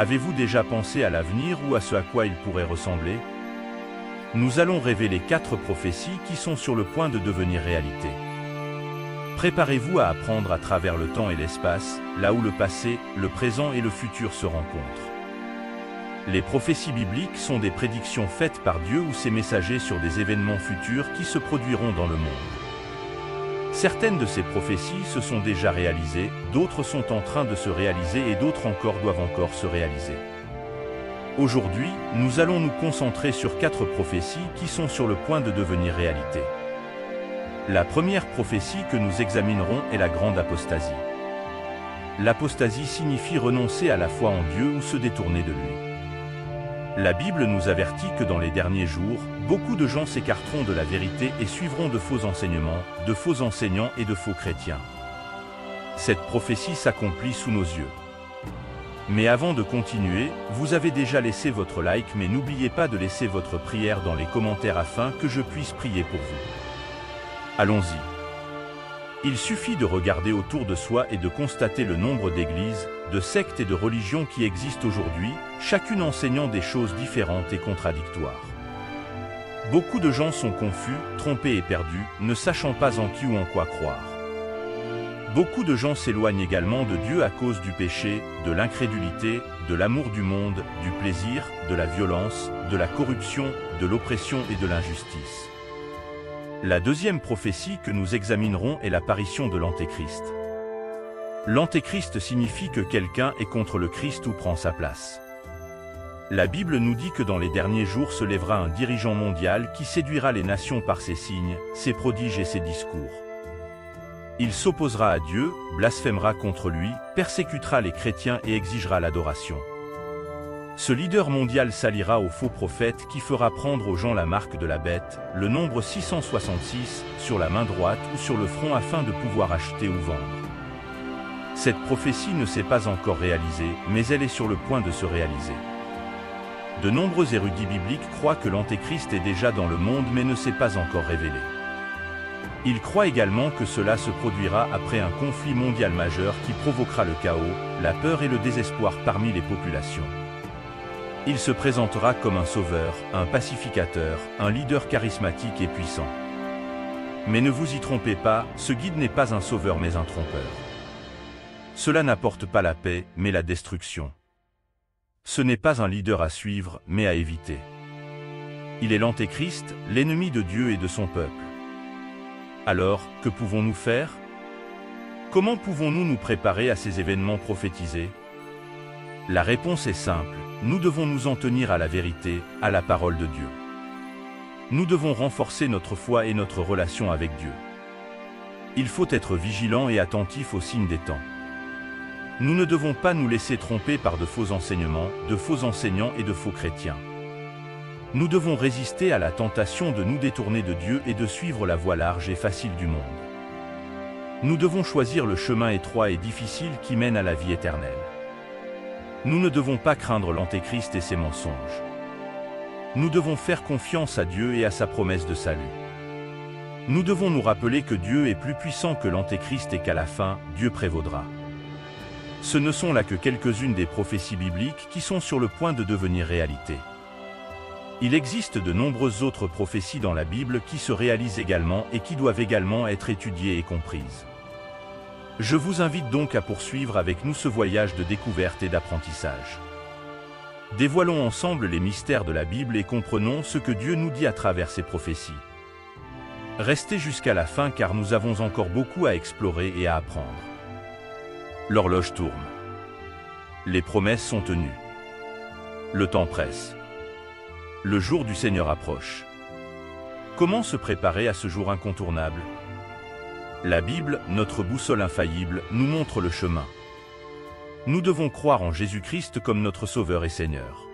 Avez-vous déjà pensé à l'avenir ou à ce à quoi il pourrait ressembler? Nous allons révéler 4 prophéties qui sont sur le point de devenir réalité. Préparez-vous à apprendre à travers le temps et l'espace, là où le passé, le présent et le futur se rencontrent. Les prophéties bibliques sont des prédictions faites par Dieu ou ses messagers sur des événements futurs qui se produiront dans le monde. Certaines de ces prophéties se sont déjà réalisées, d'autres sont en train de se réaliser et d'autres encore doivent encore se réaliser. Aujourd'hui, nous allons nous concentrer sur 4 prophéties qui sont sur le point de devenir réalité. La première prophétie que nous examinerons est la grande apostasie. L'apostasie signifie renoncer à la foi en Dieu ou se détourner de lui. La Bible nous avertit que dans les derniers jours, beaucoup de gens s'écarteront de la vérité et suivront de faux enseignements, de faux enseignants et de faux chrétiens. Cette prophétie s'accomplit sous nos yeux. Mais avant de continuer, vous avez déjà laissé votre like, mais n'oubliez pas de laisser votre prière dans les commentaires afin que je puisse prier pour vous. Allons-y. Il suffit de regarder autour de soi et de constater le nombre d'églises, de sectes et de religions qui existent aujourd'hui, chacune enseignant des choses différentes et contradictoires. Beaucoup de gens sont confus, trompés et perdus, ne sachant pas en qui ou en quoi croire. Beaucoup de gens s'éloignent également de Dieu à cause du péché, de l'incrédulité, de l'amour du monde, du plaisir, de la violence, de la corruption, de l'oppression et de l'injustice. La deuxième prophétie que nous examinerons est l'apparition de l'Antéchrist. L'Antéchrist signifie que quelqu'un est contre le Christ ou prend sa place. La Bible nous dit que dans les derniers jours se lèvera un dirigeant mondial qui séduira les nations par ses signes, ses prodiges et ses discours. Il s'opposera à Dieu, blasphémera contre lui, persécutera les chrétiens et exigera l'adoration. Ce leader mondial s'alliera aux faux prophètes qui fera prendre aux gens la marque de la bête, le nombre 666, sur la main droite ou sur le front afin de pouvoir acheter ou vendre. Cette prophétie ne s'est pas encore réalisée, mais elle est sur le point de se réaliser. De nombreux érudits bibliques croient que l'Antéchrist est déjà dans le monde mais ne s'est pas encore révélé. Ils croient également que cela se produira après un conflit mondial majeur qui provoquera le chaos, la peur et le désespoir parmi les populations. Il se présentera comme un sauveur, un pacificateur, un leader charismatique et puissant. Mais ne vous y trompez pas, ce guide n'est pas un sauveur mais un trompeur. Cela n'apporte pas la paix, mais la destruction. Ce n'est pas un leader à suivre, mais à éviter. Il est l'Antéchrist, l'ennemi de Dieu et de son peuple. Alors, que pouvons-nous faire? Comment pouvons-nous nous préparer à ces événements prophétisés? La réponse est simple, nous devons nous en tenir à la vérité, à la parole de Dieu. Nous devons renforcer notre foi et notre relation avec Dieu. Il faut être vigilant et attentif aux signes des temps. Nous ne devons pas nous laisser tromper par de faux enseignements, de faux enseignants et de faux chrétiens. Nous devons résister à la tentation de nous détourner de Dieu et de suivre la voie large et facile du monde. Nous devons choisir le chemin étroit et difficile qui mène à la vie éternelle. Nous ne devons pas craindre l'Antéchrist et ses mensonges. Nous devons faire confiance à Dieu et à sa promesse de salut. Nous devons nous rappeler que Dieu est plus puissant que l'Antéchrist et qu'à la fin, Dieu prévaudra. Ce ne sont là que quelques-unes des prophéties bibliques qui sont sur le point de devenir réalité. Il existe de nombreuses autres prophéties dans la Bible qui se réalisent également et qui doivent également être étudiées et comprises. Je vous invite donc à poursuivre avec nous ce voyage de découverte et d'apprentissage. Dévoilons ensemble les mystères de la Bible et comprenons ce que Dieu nous dit à travers ces prophéties. Restez jusqu'à la fin car nous avons encore beaucoup à explorer et à apprendre. L'horloge tourne. Les promesses sont tenues. Le temps presse. Le jour du Seigneur approche. Comment se préparer à ce jour incontournable? La Bible, notre boussole infaillible, nous montre le chemin. Nous devons croire en Jésus-Christ comme notre Sauveur et Seigneur.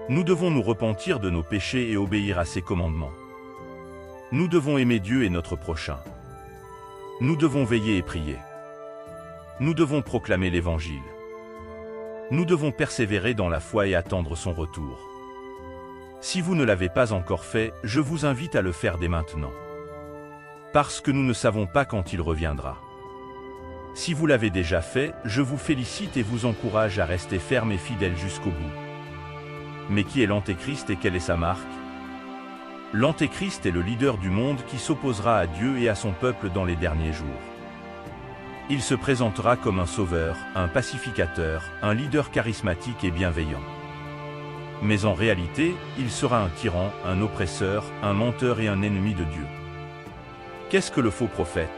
Nous devons nous repentir de nos péchés et obéir à ses commandements. Nous devons aimer Dieu et notre prochain. Nous devons veiller et prier. Nous devons proclamer l'Évangile. Nous devons persévérer dans la foi et attendre son retour. Si vous ne l'avez pas encore fait, je vous invite à le faire dès maintenant. Parce que nous ne savons pas quand il reviendra. Si vous l'avez déjà fait, je vous félicite et vous encourage à rester ferme et fidèle jusqu'au bout. Mais qui est l'Antéchrist et quelle est sa marque? L'Antéchrist est le leader du monde qui s'opposera à Dieu et à son peuple dans les derniers jours. Il se présentera comme un sauveur, un pacificateur, un leader charismatique et bienveillant. Mais en réalité, il sera un tyran, un oppresseur, un menteur et un ennemi de Dieu. Qu'est-ce que le faux prophète?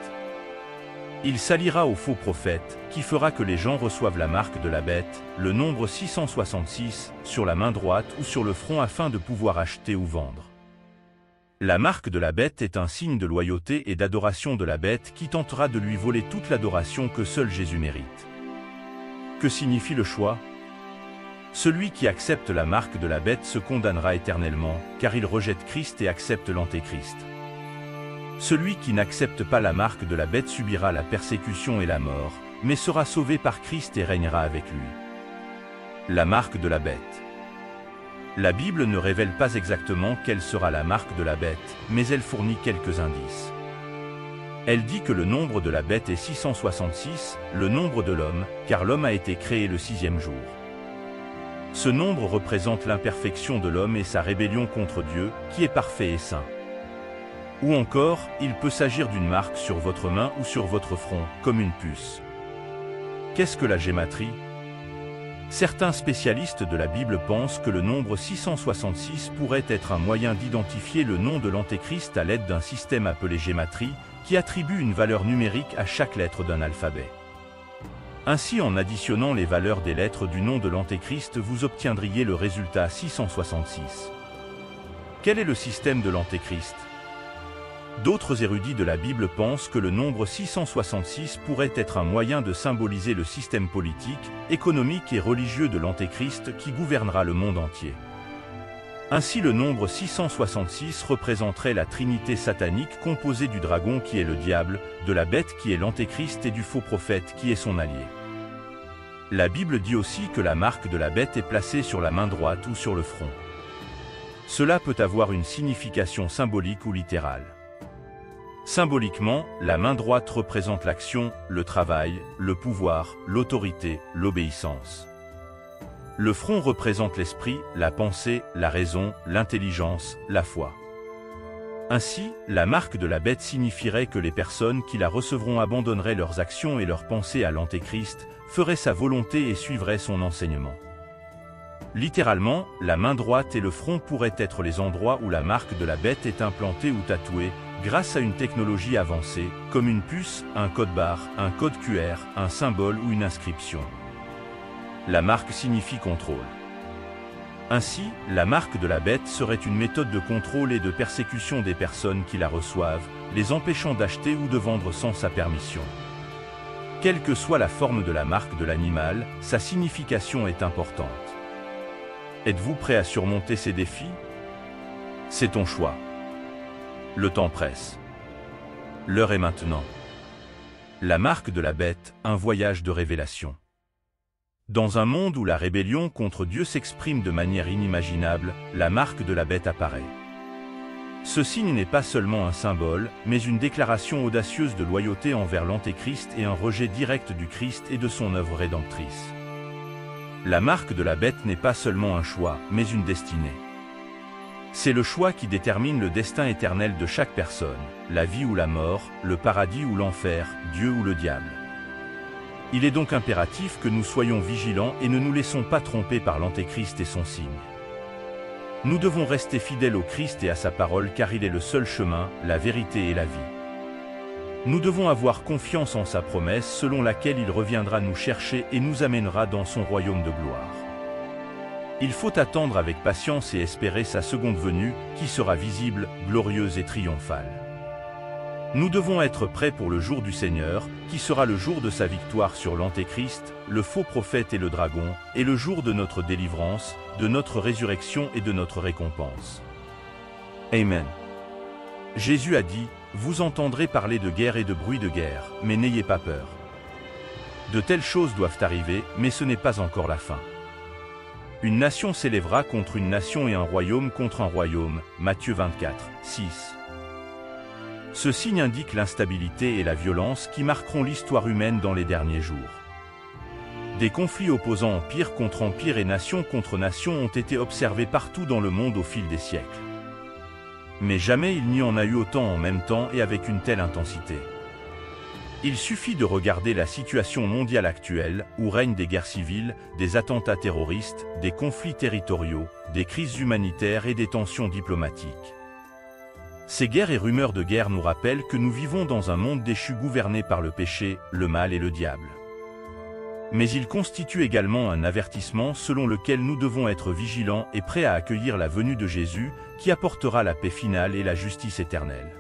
Il s'alliera au faux prophète, qui fera que les gens reçoivent la marque de la bête, le nombre 666, sur la main droite ou sur le front afin de pouvoir acheter ou vendre. La marque de la bête est un signe de loyauté et d'adoration de la bête qui tentera de lui voler toute l'adoration que seul Jésus mérite. Que signifie le choix? Celui qui accepte la marque de la bête se condamnera éternellement, car il rejette Christ et accepte l'Antéchrist. Celui qui n'accepte pas la marque de la bête subira la persécution et la mort, mais sera sauvé par Christ et régnera avec lui. La marque de la bête. La Bible ne révèle pas exactement quelle sera la marque de la bête, mais elle fournit quelques indices. Elle dit que le nombre de la bête est 666, le nombre de l'homme, car l'homme a été créé le 6e jour. Ce nombre représente l'imperfection de l'homme et sa rébellion contre Dieu, qui est parfait et saint. Ou encore, il peut s'agir d'une marque sur votre main ou sur votre front, comme une puce. Qu'est-ce que la gématrie? Certains spécialistes de la Bible pensent que le nombre 666 pourrait être un moyen d'identifier le nom de l'Antéchrist à l'aide d'un système appelé gématrie, qui attribue une valeur numérique à chaque lettre d'un alphabet. Ainsi, en additionnant les valeurs des lettres du nom de l'Antéchrist, vous obtiendriez le résultat 666. Quel est le système de l'Antéchrist? D'autres érudits de la Bible pensent que le nombre 666 pourrait être un moyen de symboliser le système politique, économique et religieux de l'Antéchrist qui gouvernera le monde entier. Ainsi, le nombre 666 représenterait la trinité satanique composée du dragon qui est le diable, de la bête qui est l'Antéchrist et du faux prophète qui est son allié. La Bible dit aussi que la marque de la bête est placée sur la main droite ou sur le front. Cela peut avoir une signification symbolique ou littérale. Symboliquement, la main droite représente l'action, le travail, le pouvoir, l'autorité, l'obéissance. Le front représente l'esprit, la pensée, la raison, l'intelligence, la foi. Ainsi, la marque de la bête signifierait que les personnes qui la recevront abandonneraient leurs actions et leurs pensées à l'Antéchrist, feraient sa volonté et suivraient son enseignement. Littéralement, la main droite et le front pourraient être les endroits où la marque de la bête est implantée ou tatouée, grâce à une technologie avancée, comme une puce, un code-barre, un code QR, un symbole ou une inscription. La marque signifie contrôle. Ainsi, la marque de la bête serait une méthode de contrôle et de persécution des personnes qui la reçoivent, les empêchant d'acheter ou de vendre sans sa permission. Quelle que soit la forme de la marque de l'animal, sa signification est importante. Êtes-vous prêt à surmonter ces défis? C'est ton choix. Le temps presse. L'heure est maintenant. La marque de la bête, un voyage de révélation. Dans un monde où la rébellion contre Dieu s'exprime de manière inimaginable, la marque de la bête apparaît. Ce signe n'est pas seulement un symbole, mais une déclaration audacieuse de loyauté envers l'Antéchrist et un rejet direct du Christ et de son œuvre rédemptrice. La marque de la bête n'est pas seulement un choix, mais une destinée. C'est le choix qui détermine le destin éternel de chaque personne, la vie ou la mort, le paradis ou l'enfer, Dieu ou le diable. Il est donc impératif que nous soyons vigilants et ne nous laissons pas tromper par l'Antéchrist et son signe. Nous devons rester fidèles au Christ et à sa parole car il est le seul chemin, la vérité et la vie. Nous devons avoir confiance en sa promesse selon laquelle il reviendra nous chercher et nous amènera dans son royaume de gloire. Il faut attendre avec patience et espérer sa seconde venue, qui sera visible, glorieuse et triomphale. Nous devons être prêts pour le jour du Seigneur, qui sera le jour de sa victoire sur l'Antéchrist, le faux prophète et le dragon, et le jour de notre délivrance, de notre résurrection et de notre récompense. Amen. Jésus a dit, « Vous entendrez parler de guerre et de bruit de guerre, mais n'ayez pas peur. De telles choses doivent arriver, mais ce n'est pas encore la fin. Une nation s'élèvera contre une nation et un royaume contre un royaume. » Matthieu 24, 6. Ce signe indique l'instabilité et la violence qui marqueront l'histoire humaine dans les derniers jours. Des conflits opposant empire contre empire et nation contre nation ont été observés partout dans le monde au fil des siècles. Mais jamais il n'y en a eu autant en même temps et avec une telle intensité. Il suffit de regarder la situation mondiale actuelle, où règnent des guerres civiles, des attentats terroristes, des conflits territoriaux, des crises humanitaires et des tensions diplomatiques. Ces guerres et rumeurs de guerre nous rappellent que nous vivons dans un monde déchu gouverné par le péché, le mal et le diable. Mais ils constituent également un avertissement selon lequel nous devons être vigilants et prêts à accueillir la venue de Jésus, qui apportera la paix finale et la justice éternelle.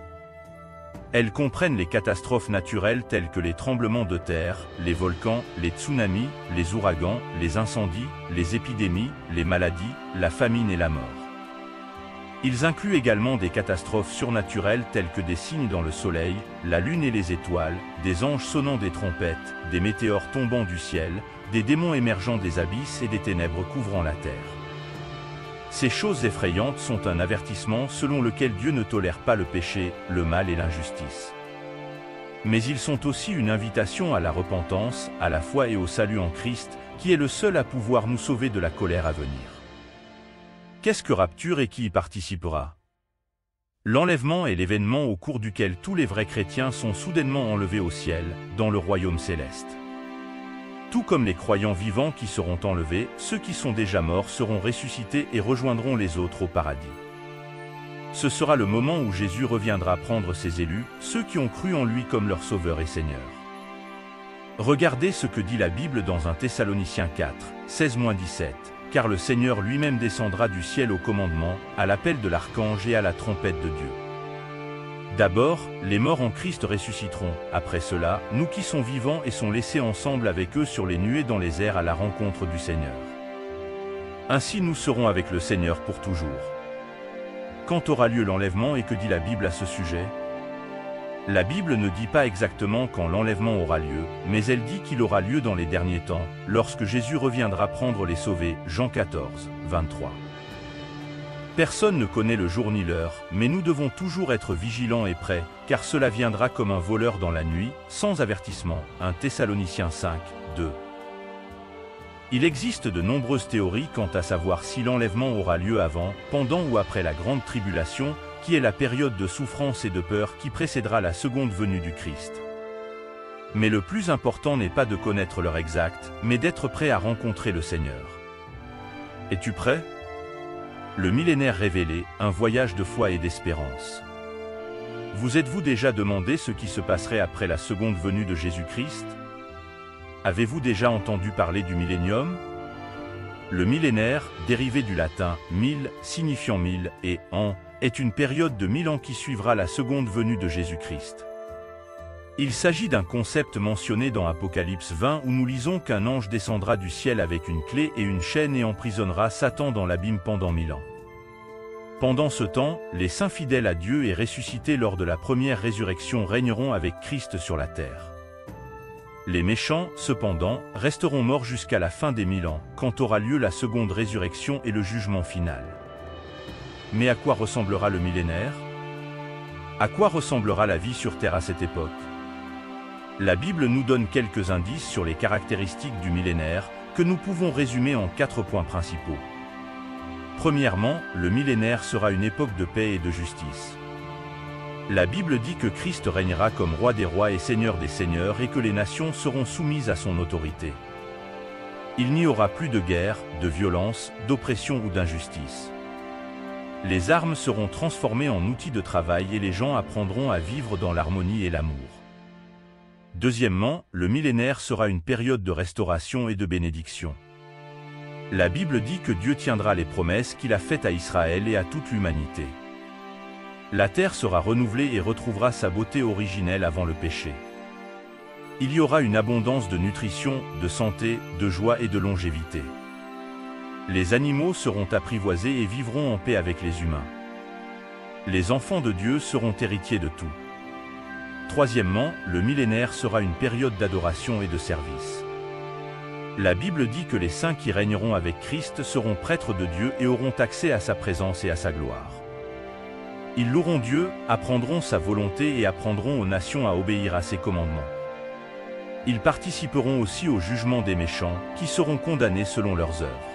Elles comprennent les catastrophes naturelles telles que les tremblements de terre, les volcans, les tsunamis, les ouragans, les incendies, les épidémies, les maladies, la famine et la mort. Ils incluent également des catastrophes surnaturelles telles que des signes dans le soleil, la lune et les étoiles, des anges sonnant des trompettes, des météores tombant du ciel, des démons émergeant des abysses et des ténèbres couvrant la terre. Ces choses effrayantes sont un avertissement selon lequel Dieu ne tolère pas le péché, le mal et l'injustice. Mais ils sont aussi une invitation à la repentance, à la foi et au salut en Christ, qui est le seul à pouvoir nous sauver de la colère à venir. Qu'est-ce que rapture et qui y participera? L'enlèvement est l'événement au cours duquel tous les vrais chrétiens sont soudainement enlevés au ciel, dans le royaume céleste. Tout comme les croyants vivants qui seront enlevés, ceux qui sont déjà morts seront ressuscités et rejoindront les autres au paradis. Ce sera le moment où Jésus reviendra prendre ses élus, ceux qui ont cru en lui comme leur Sauveur et Seigneur. Regardez ce que dit la Bible dans 1 Thessaloniciens 4, 16-17, car le Seigneur lui-même descendra du ciel au commandement, à l'appel de l'archange et à la trompette de Dieu. D'abord, les morts en Christ ressusciteront, après cela, nous qui sommes vivants et sont laissés ensemble avec eux sur les nuées dans les airs à la rencontre du Seigneur. Ainsi nous serons avec le Seigneur pour toujours. Quand aura lieu l'enlèvement et que dit la Bible à ce sujet? La Bible ne dit pas exactement quand l'enlèvement aura lieu, mais elle dit qu'il aura lieu dans les derniers temps, lorsque Jésus reviendra prendre les sauvés, Jean 14, 23. Personne ne connaît le jour ni l'heure, mais nous devons toujours être vigilants et prêts, car cela viendra comme un voleur dans la nuit, sans avertissement. 1 Thessaloniciens 5, 2. Il existe de nombreuses théories quant à savoir si l'enlèvement aura lieu avant, pendant ou après la grande tribulation, qui est la période de souffrance et de peur qui précédera la seconde venue du Christ. Mais le plus important n'est pas de connaître l'heure exacte, mais d'être prêt à rencontrer le Seigneur. Es-tu prêt? Le millénaire révélé, un voyage de foi et d'espérance. Vous êtes-vous déjà demandé ce qui se passerait après la seconde venue de Jésus-Christ? Avez-vous déjà entendu parler du millénium? Le millénaire, dérivé du latin « mille » signifiant 1000 et « an », est une période de 1000 ans qui suivra la seconde venue de Jésus-Christ. Il s'agit d'un concept mentionné dans Apocalypse 20 où nous lisons qu'un ange descendra du ciel avec une clé et une chaîne et emprisonnera Satan dans l'abîme pendant 1000 ans. Pendant ce temps, les saints fidèles à Dieu et ressuscités lors de la première résurrection régneront avec Christ sur la terre. Les méchants, cependant, resteront morts jusqu'à la fin des 1000 ans, quand aura lieu la seconde résurrection et le jugement final. Mais à quoi ressemblera le millénaire? À quoi ressemblera la vie sur terre à cette époque? La Bible nous donne quelques indices sur les caractéristiques du millénaire, que nous pouvons résumer en 4 points principaux. Premièrement, le millénaire sera une époque de paix et de justice. La Bible dit que Christ régnera comme roi des rois et seigneur des seigneurs et que les nations seront soumises à son autorité. Il n'y aura plus de guerre, de violence, d'oppression ou d'injustice. Les armes seront transformées en outils de travail et les gens apprendront à vivre dans l'harmonie et l'amour. Deuxièmement, le millénaire sera une période de restauration et de bénédiction. La Bible dit que Dieu tiendra les promesses qu'il a faites à Israël et à toute l'humanité. La terre sera renouvelée et retrouvera sa beauté originelle avant le péché. Il y aura une abondance de nutrition, de santé, de joie et de longévité. Les animaux seront apprivoisés et vivront en paix avec les humains. Les enfants de Dieu seront héritiers de tout. Troisièmement, le millénaire sera une période d'adoration et de service. La Bible dit que les saints qui régneront avec Christ seront prêtres de Dieu et auront accès à sa présence et à sa gloire. Ils loueront Dieu, apprendront sa volonté et apprendront aux nations à obéir à ses commandements. Ils participeront aussi au jugement des méchants, qui seront condamnés selon leurs œuvres.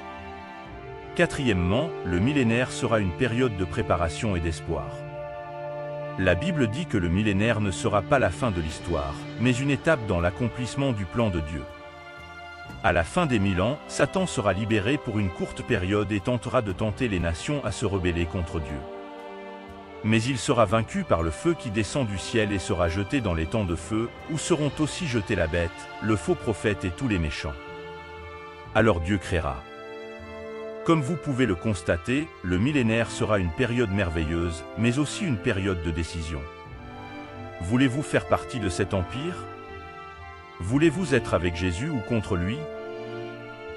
Quatrièmement, le millénaire sera une période de préparation et d'espoir. La Bible dit que le millénaire ne sera pas la fin de l'histoire, mais une étape dans l'accomplissement du plan de Dieu. À la fin des 1000 ans, Satan sera libéré pour une courte période et tentera de tenter les nations à se rebeller contre Dieu. Mais il sera vaincu par le feu qui descend du ciel et sera jeté dans les temps de feu, où seront aussi jetés la bête, le faux prophète et tous les méchants. Alors Dieu créera. Comme vous pouvez le constater, le millénaire sera une période merveilleuse, mais aussi une période de décision. Voulez-vous faire partie de cet empire? Voulez-vous être avec Jésus ou contre lui?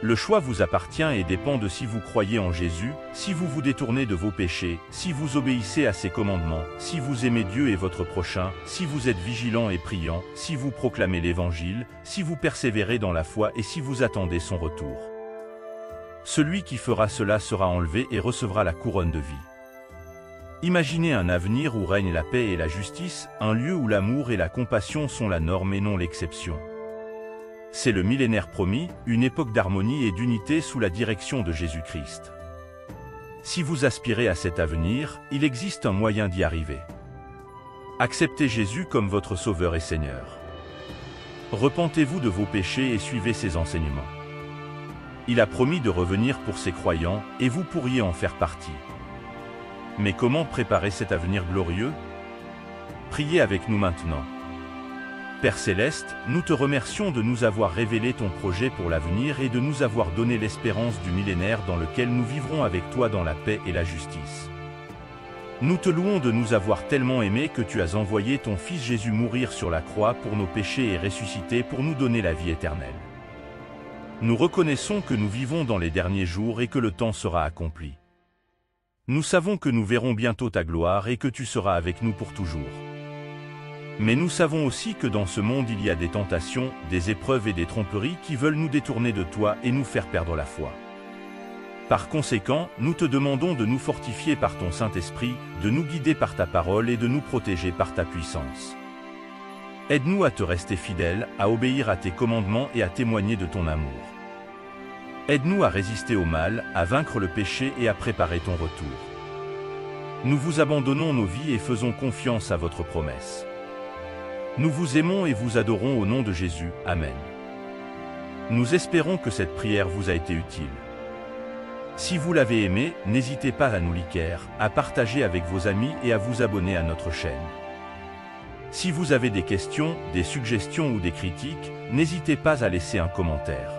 Le choix vous appartient et dépend de si vous croyez en Jésus, si vous vous détournez de vos péchés, si vous obéissez à ses commandements, si vous aimez Dieu et votre prochain, si vous êtes vigilant et priant, si vous proclamez l'Évangile, si vous persévérez dans la foi et si vous attendez son retour. Celui qui fera cela sera enlevé et recevra la couronne de vie. Imaginez un avenir où règne la paix et la justice, un lieu où l'amour et la compassion sont la norme et non l'exception. C'est le millénaire promis, une époque d'harmonie et d'unité sous la direction de Jésus-Christ. Si vous aspirez à cet avenir, il existe un moyen d'y arriver. Acceptez Jésus comme votre Sauveur et Seigneur. Repentez-vous de vos péchés et suivez ses enseignements. Il a promis de revenir pour ses croyants, et vous pourriez en faire partie. Mais comment préparer cet avenir glorieux? Priez avec nous maintenant. Père Céleste, nous te remercions de nous avoir révélé ton projet pour l'avenir et de nous avoir donné l'espérance du millénaire dans lequel nous vivrons avec toi dans la paix et la justice. Nous te louons de nous avoir tellement aimés que tu as envoyé ton Fils Jésus mourir sur la croix pour nos péchés et ressusciter pour nous donner la vie éternelle. Nous reconnaissons que nous vivons dans les derniers jours et que le temps sera accompli. Nous savons que nous verrons bientôt ta gloire et que tu seras avec nous pour toujours. Mais nous savons aussi que dans ce monde il y a des tentations, des épreuves et des tromperies qui veulent nous détourner de toi et nous faire perdre la foi. Par conséquent, nous te demandons de nous fortifier par ton Saint-Esprit, de nous guider par ta parole et de nous protéger par ta puissance. Aide-nous à te rester fidèles, à obéir à tes commandements et à témoigner de ton amour. Aide-nous à résister au mal, à vaincre le péché et à préparer ton retour. Nous vous abandonnons nos vies et faisons confiance à votre promesse. Nous vous aimons et vous adorons au nom de Jésus. Amen. Nous espérons que cette prière vous a été utile. Si vous l'avez aimé, n'hésitez pas à nous liker, à partager avec vos amis et à vous abonner à notre chaîne. Si vous avez des questions, des suggestions ou des critiques, n'hésitez pas à laisser un commentaire.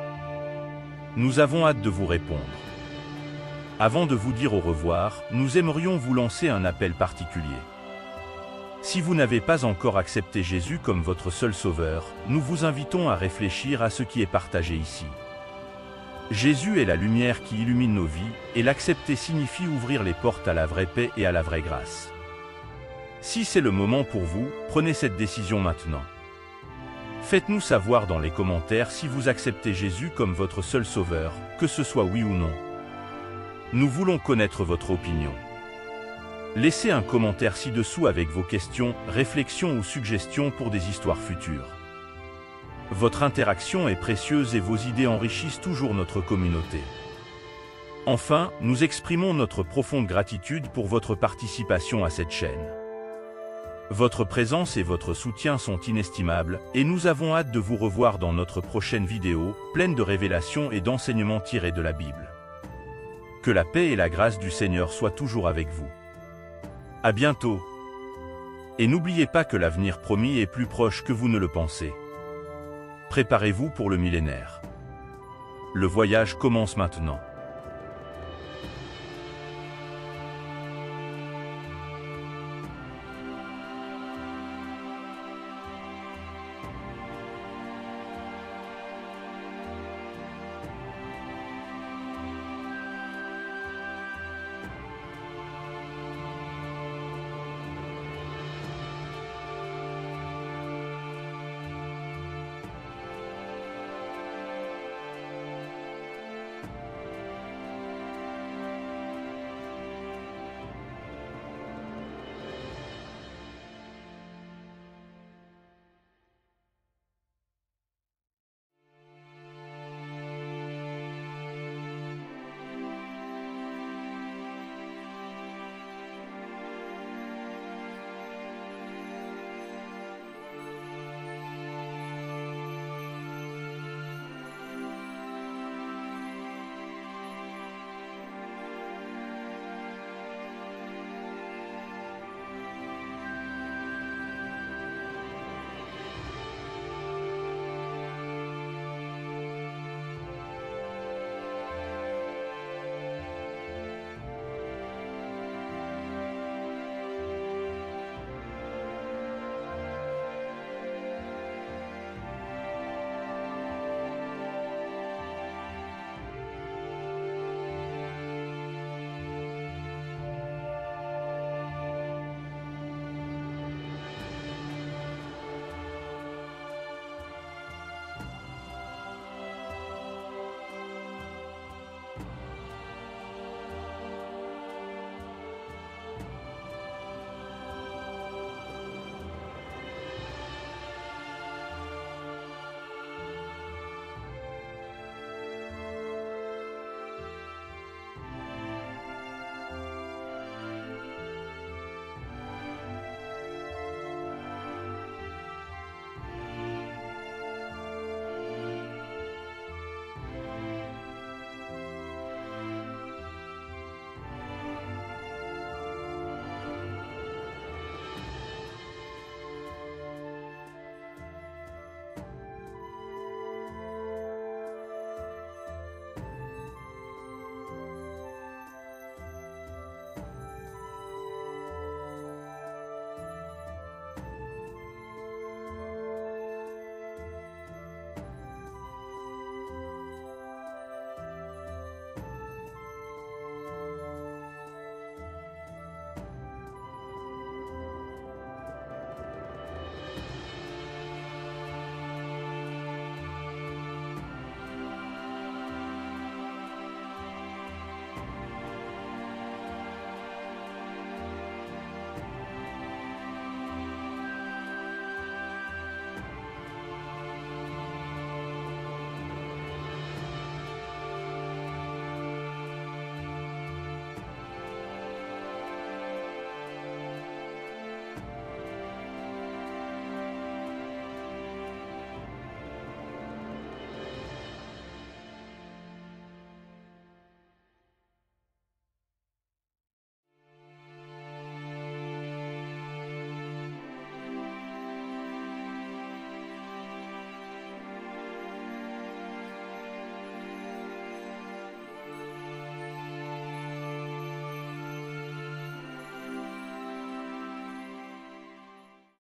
Nous avons hâte de vous répondre. Avant de vous dire au revoir, nous aimerions vous lancer un appel particulier. Si vous n'avez pas encore accepté Jésus comme votre seul sauveur, nous vous invitons à réfléchir à ce qui est partagé ici. Jésus est la lumière qui illumine nos vies, et l'accepter signifie ouvrir les portes à la vraie paix et à la vraie grâce. Si c'est le moment pour vous, prenez cette décision maintenant. Faites-nous savoir dans les commentaires si vous acceptez Jésus comme votre seul sauveur, que ce soit oui ou non. Nous voulons connaître votre opinion. Laissez un commentaire ci-dessous avec vos questions, réflexions ou suggestions pour des histoires futures. Votre interaction est précieuse et vos idées enrichissent toujours notre communauté. Enfin, nous exprimons notre profonde gratitude pour votre participation à cette chaîne. Votre présence et votre soutien sont inestimables, et nous avons hâte de vous revoir dans notre prochaine vidéo, pleine de révélations et d'enseignements tirés de la Bible. Que la paix et la grâce du Seigneur soient toujours avec vous. À bientôt. Et n'oubliez pas que l'avenir promis est plus proche que vous ne le pensez. Préparez-vous pour le millénaire. Le voyage commence maintenant.